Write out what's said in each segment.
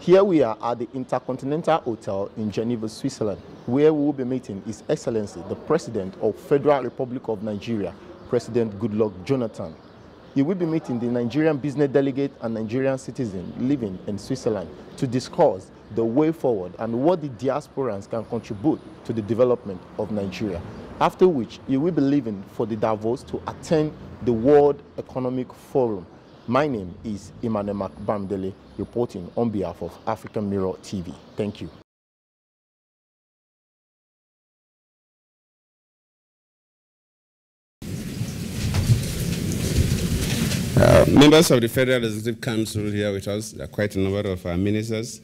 Here we are at the Intercontinental Hotel in Geneva, Switzerland, where we will be meeting His Excellency, the President of Federal Republic of Nigeria, President Goodluck Jonathan. He will be meeting the Nigerian business delegate and Nigerian citizen living in Switzerland to discuss the way forward and what the diasporans can contribute to the development of Nigeria. After which, he will be leaving for the Davos to attend the World Economic Forum. My name is Emmanuel Bamdele, reporting on behalf of African Mirror TV. Thank you. Members of the Federal Executive Council here with us, there are quite a number of ministers,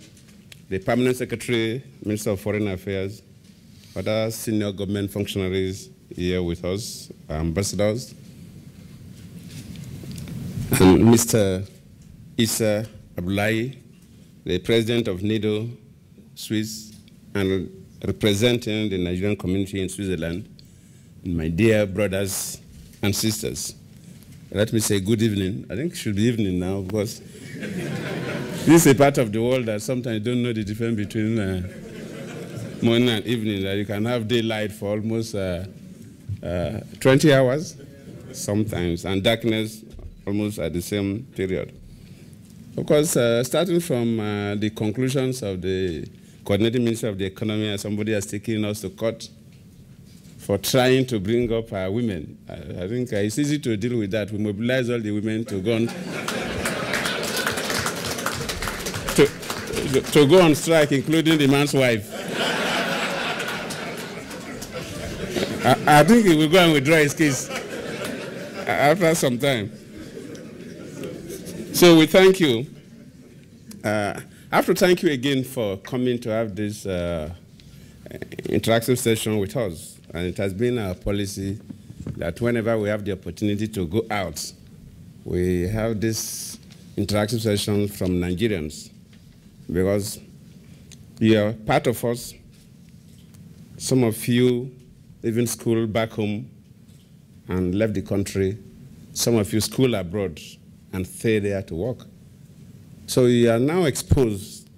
the Permanent Secretary, Minister of Foreign Affairs, other senior government functionaries here with us, ambassadors, and Mr. Issa Abdullahi, the President of NIDO, Swiss, and representing the Nigerian community in Switzerland, and my dear brothers and sisters. Let me say good evening. I think it should be evening now because this is a part of the world that sometimes you don't know the difference between morning and evening, that you can have daylight for almost 20 hours sometimes, and darkness almost at the same period. Of course, starting from the conclusions of the coordinating minister of the economy, and somebody has taken us to court for trying to bring up our women. I think it's easy to deal with that. We mobilize all the women to go on, to go on strike, including the man's wife. I think he will go and withdraw his case after some time. So we thank you. I have to thank you again for coming to have this interactive session with us. And it has been our policy that whenever we have the opportunity to go out, we have this interactive session from Nigerians, because you are part of us. Some of you even school back home and left the country. Some of you school abroad and stay there to work. So you are now exposed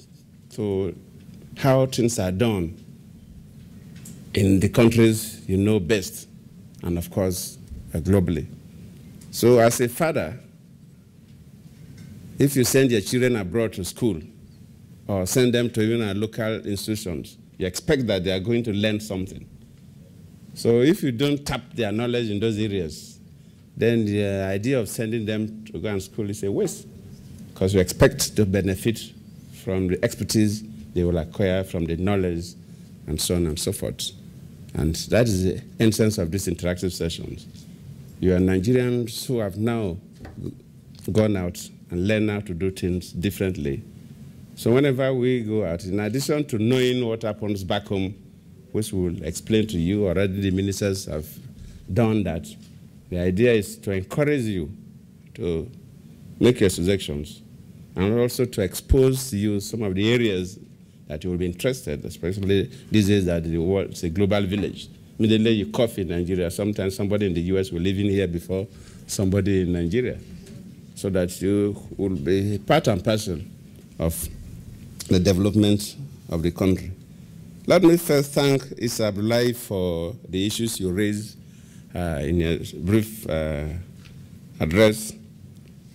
to how things are done in the countries you know best, and of course, globally. So as a father, if you send your children abroad to school, or send them to even local institutions, you expect that they are going to learn something. So if you don't tap their knowledge in those areas, then the idea of sending them to go and school is a waste, because you expect to benefit from the expertise they will acquire from the knowledge and so on and so forth. And that is the essence of these interactive sessions. You are Nigerians who have now gone out and learned how to do things differently. So whenever we go out, in addition to knowing what happens back home, which we'll explain to you, already the ministers have done that, the idea is to encourage you to make your suggestions and also to expose to you some of the areas that you will be interested, especially these days that the world is a global village. Immediately you cough in Nigeria, sometimes somebody in the US will live in here before somebody in Nigeria, so that you will be part and parcel of the development of the country. Let me first thank Issa Abdullahi for the issues you raised in your brief address.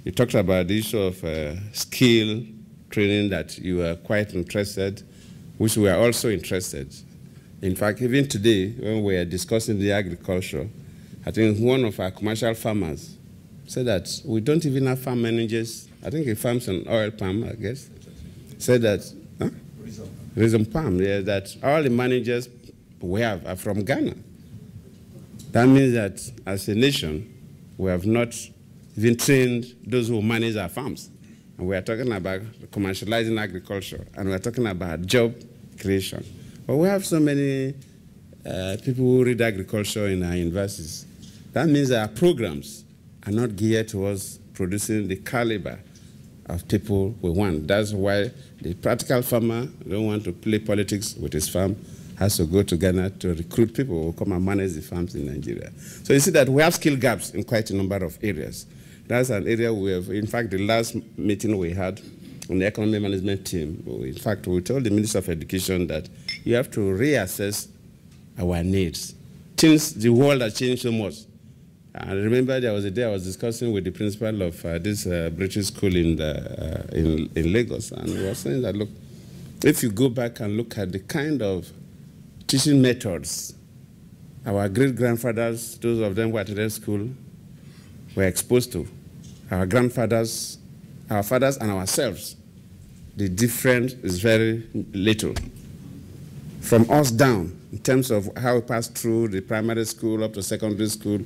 You talked about the issue of skill training, that you are quite interested, which we are also interested. In fact, even today, when we are discussing the agriculture, I think one of our commercial farmers said that we don't even have farm managers. I think he farms on oil palm, I guess. Said that, reason palm, yeah, that all the managers we have are from Ghana. That means that as a nation, we have not even trained those who manage our farms. And we are talking about commercializing agriculture, and we are talking about job creation. But we have so many people who read agriculture in our universities. That means that our programs are not geared towards producing the caliber of people we want. That's why the practical farmer don't want to play politics with his farm, has to go to Ghana to recruit people who will come and manage the farms in Nigeria. So you see that we have skill gaps in quite a number of areas. That's an area we have. In fact, the last meeting we had from the economy management team, in fact, we told the Minister of Education that you have to reassess our needs. Since the world has changed so much. I remember there was a day I was discussing with the principal of this British school in Lagos, and we were saying that, look, if you go back and look at the kind of teaching methods our great-grandfathers, those of them who attended school, were exposed to, our grandfathers, our fathers, and ourselves, the difference is very little. From us down, in terms of how we pass through the primary school up to secondary school,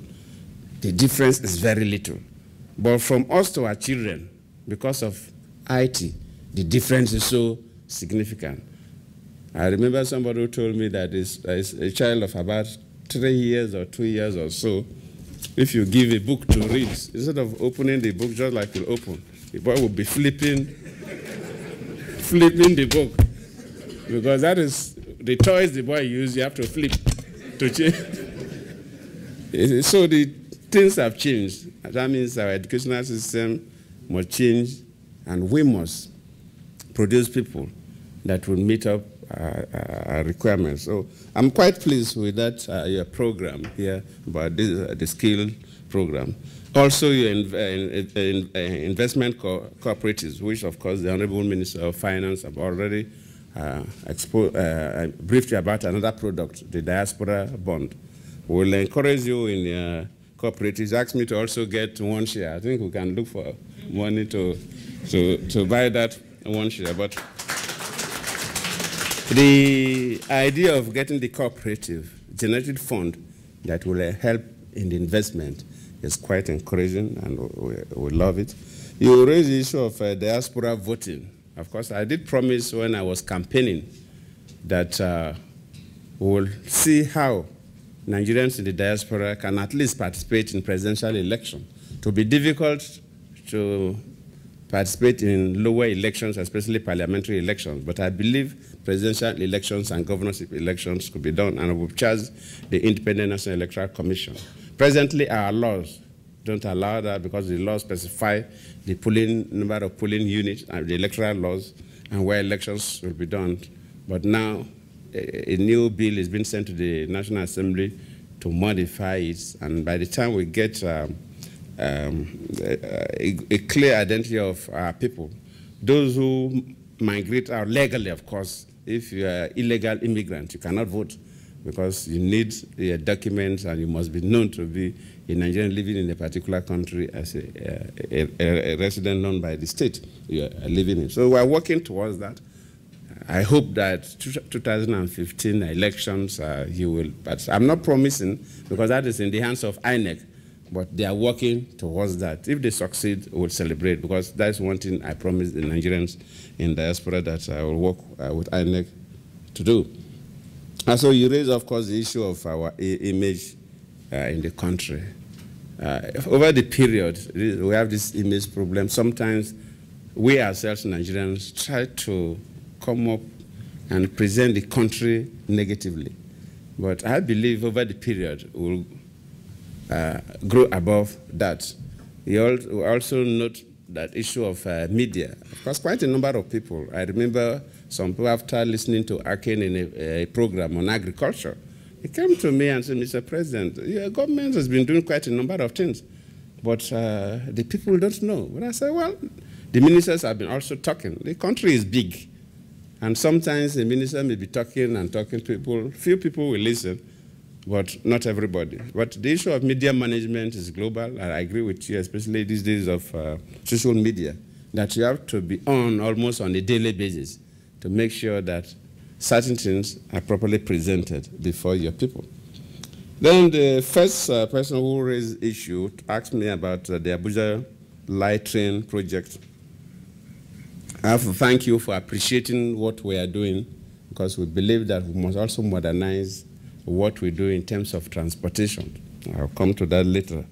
the difference is very little. But from us to our children, because of IT, the difference is so significant. I remember somebody who told me that a child of about 3 years or 2 years or so, if you give a book to read, instead of opening the book just like you open, the boy will be flipping the book. Because that is the toys the boy uses, you have to flip to change. So the things have changed. That means our educational system must change, and we must produce people that will meet up our requirements. So I'm quite pleased with that your program here about this, the skill program. Also, your investment cooperatives, which of course the Honorable Minister of Finance have already briefed you about another product, the Diaspora bond. We'll encourage you in your cooperatives. Ask me to also get one share. I think we can look for money to buy that one share. But the idea of getting the cooperative generated fund that will help in the investment is quite encouraging, and we love it. You raised the issue of diaspora voting. Of course, I did promise when I was campaigning that we'll see how Nigerians in the diaspora can at least participate in presidential election. It will be difficult to participate in lower elections, especially parliamentary elections, but I believe presidential elections and governorship elections could be done, and we've charged the Independent National Electoral Commission. Presently, our laws don't allow that because the laws specify the number of polling units and the electoral laws and where elections will be done. But now, a new bill is being sent to the National Assembly to modify it, and by the time we get a clear identity of our people, those who migrate out legally, of course, if you are illegal immigrant, you cannot vote because you need your documents and you must be known to be a Nigerian living in a particular country as a resident known by the state you are living in. So we are working towards that. I hope that 2015 elections, you will, but I'm not promising because that is in the hands of INEC, but they are working towards that. If they succeed, we'll celebrate because that's one thing I promised the Nigerians in diaspora that I will work with INEC to do. And so you raise, of course, the issue of our image in the country. Over the period, we have this image problem. Sometimes we ourselves, Nigerians, try to come up and present the country negatively. But I believe over the period, we'll grow above that. We also note that issue of media. Of course, quite a number of people. I remember some people, after listening to Akin in a program on agriculture, he came to me and said, Mr. President, your government has been doing quite a number of things, but the people don't know. But I said, well, the ministers have been also talking. The country is big. And sometimes the minister may be talking and talking to people. Few people will listen, but not everybody. But the issue of media management is global, and I agree with you, especially these days of social media, that you have to be on almost on a daily basis to make sure that certain things are properly presented before your people. Then the first person who raised the issue asked me about the Abuja Light Train project. I have to thank you for appreciating what we are doing, because we believe that we must also modernize what we do in terms of transportation. I'll come to that later.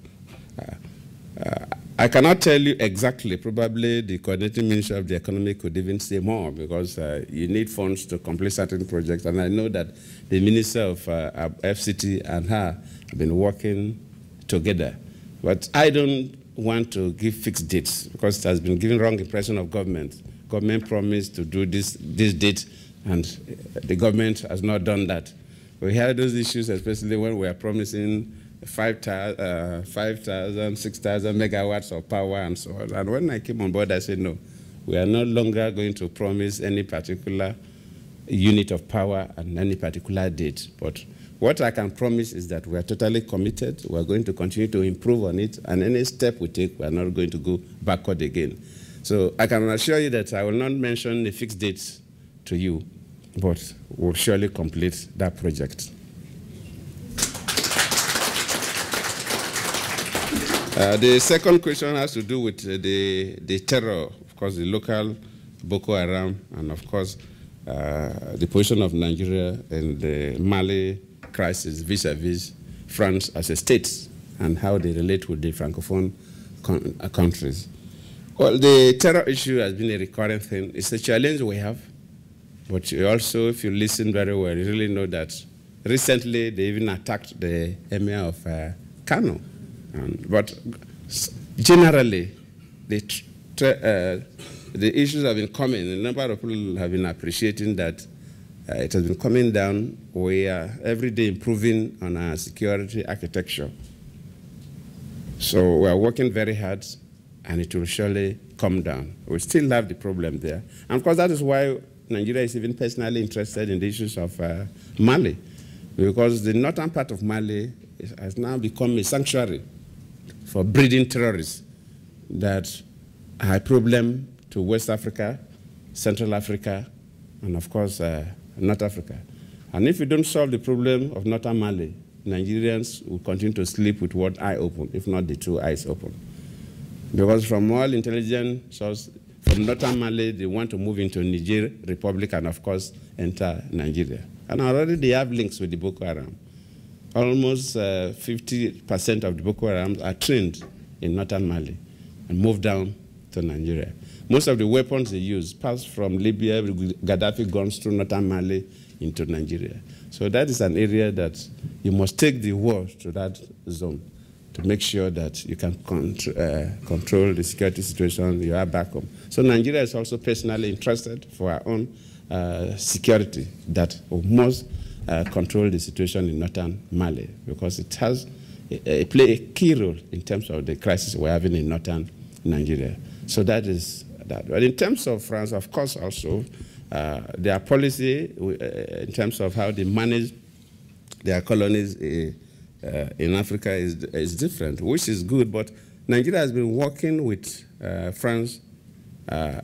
I cannot tell you exactly. Probably the coordinating minister of the economy could even say more, because you need funds to complete certain projects. And I know that the minister of FCT and her have been working together. But I don't want to give fixed dates, because it has been given wrong impression of government government promised to do this date, and the government has not done that. We had those issues, especially when we are promising 5,000, 6,000 megawatts of power and so on. And when I came on board, I said, no, we are no longer going to promise any particular unit of power and any particular date. But what I can promise is that we are totally committed. We are going to continue to improve on it, and any step we take, we are not going to go backward again. So I can assure you that I will not mention a fixed date to you, but we'll surely complete that project. The second question has to do with the terror, of course, the local Boko Haram, and of course, the position of Nigeria in the Mali crisis vis-a-vis France as a state, and how they relate with the Francophone countries. Well, the terror issue has been a recurring thing. It's a challenge we have, but you also, if you listen very well, you really know that recently they even attacked the emir of Kano. But generally, the issues have been coming. A number of people have been appreciating that it has been coming down. We are every day improving on our security architecture. So we are working very hard, and it will surely come down. We still have the problem there. And of course, that is why Nigeria is even personally interested in the issues of Mali, because the northern part of Mali has now become a sanctuary for breeding terrorists that are a problem to West Africa, Central Africa, and of course, North Africa. And if we don't solve the problem of northern Mali, Nigerians will continue to sleep with one eye open, if not the two eyes open. Because from all intelligence sources, from northern Mali, they want to move into Niger Republic and, of course, enter Nigeria. And already they have links with the Boko Haram. Almost 50% of the Boko Haram are trained in northern Mali and move down to Nigeria. Most of the weapons they use pass from Libya, Gaddafi guns through northern Mali into Nigeria. So that is an area that you must take the war to that zone to make sure that you can control the security situation you are back home. So Nigeria is also personally interested for our own security, that we must control the situation in northern Mali, because it has play a key role in terms of the crisis we're having in northern Nigeria. So that is that. But in terms of France, of course, also, their policy in terms of how they manage their colonies in Africa is different, which is good. But Nigeria has been working with France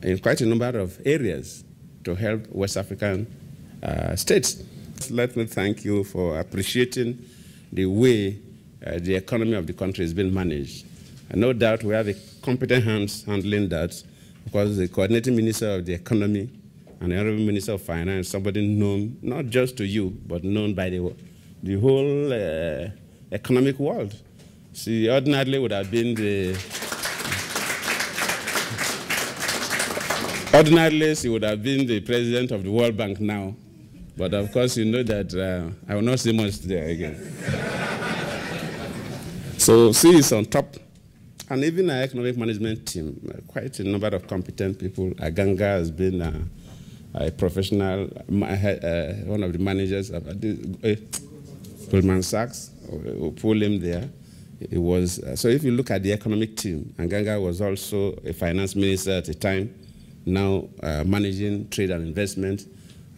in quite a number of areas to help West African states. Let me thank you for appreciating the way the economy of the country has been managed. And no doubt we have a competent hands handling that, because the coordinating minister of the economy and the honorable minister of finance, somebody known not just to you, but known by the whole economic world. She ordinarily would have been she would have been the president of the World Bank now. But of course, you know that I will not say much there again. So she is on top. And even our economic management team, quite a number of competent people. Aganga has been a professional, one of the managers of Goldman Sachs. We'll pull him there. It was, so if you look at the economic team, Aganga was also a finance minister at the time, now managing trade and investment.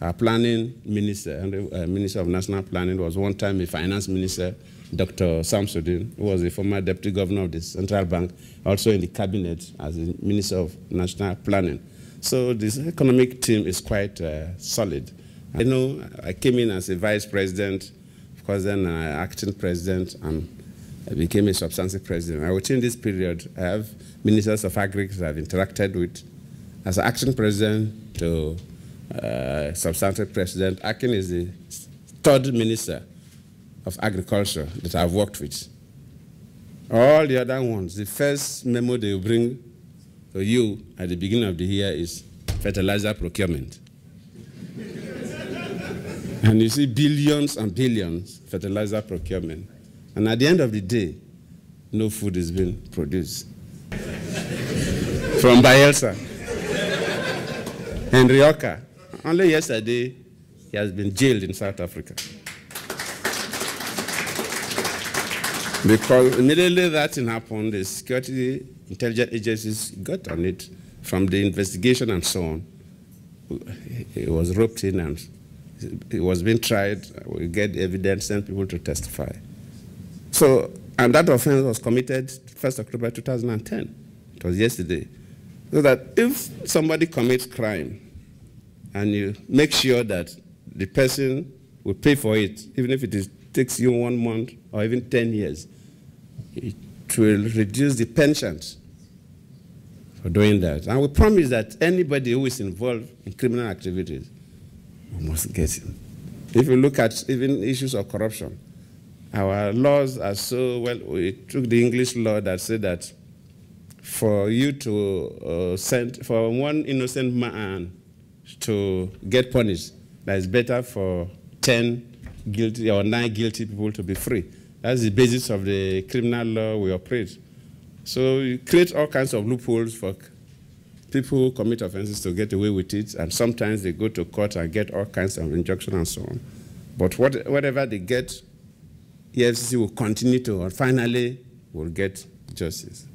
Our planning minister, and Minister of National Planning, was one time a finance minister, Dr. Samsudin, who was a former deputy governor of the Central Bank, also in the cabinet as the Minister of National Planning. So this economic team is quite solid. I know I came in as a vice president, of course then acting president, and I became a substantive president. Within this period, I have ministers of agriculture I've interacted with. As acting president to substantive president, Akin is the third minister of agriculture that I've worked with. All the other ones, the first memo they will bring to you at the beginning of the year is fertilizer procurement. And you see billions and billions fertilizer procurement. And at the end of the day, no food is being produced. From Bayelsa. Henry Oka, only yesterday, he has been jailed in South Africa. Because immediately that thing happened, the security intelligence agencies got on it from the investigation and so on. He was roped in and he was being tried. We get evidence, send people to testify. So, and that offense was committed 1st October 2010. It was yesterday. So that if somebody commits crime and you make sure that the person will pay for it, even if it takes you 1 month or even 10 years, it will reduce the pensions for doing that. And we promise that anybody who is involved in criminal activities, we must get him. If you look at even issues of corruption, our laws are so, well, we took the English law that said that for you to for one innocent man to get punished, that is better for 10 guilty or 9 guilty people to be free. That's the basis of the criminal law we operate. So you create all kinds of loopholes for people who commit offenses to get away with it, and sometimes they go to court and get all kinds of injunction and so on. But whatever they get, EFCC will continue to, and finally will get justice.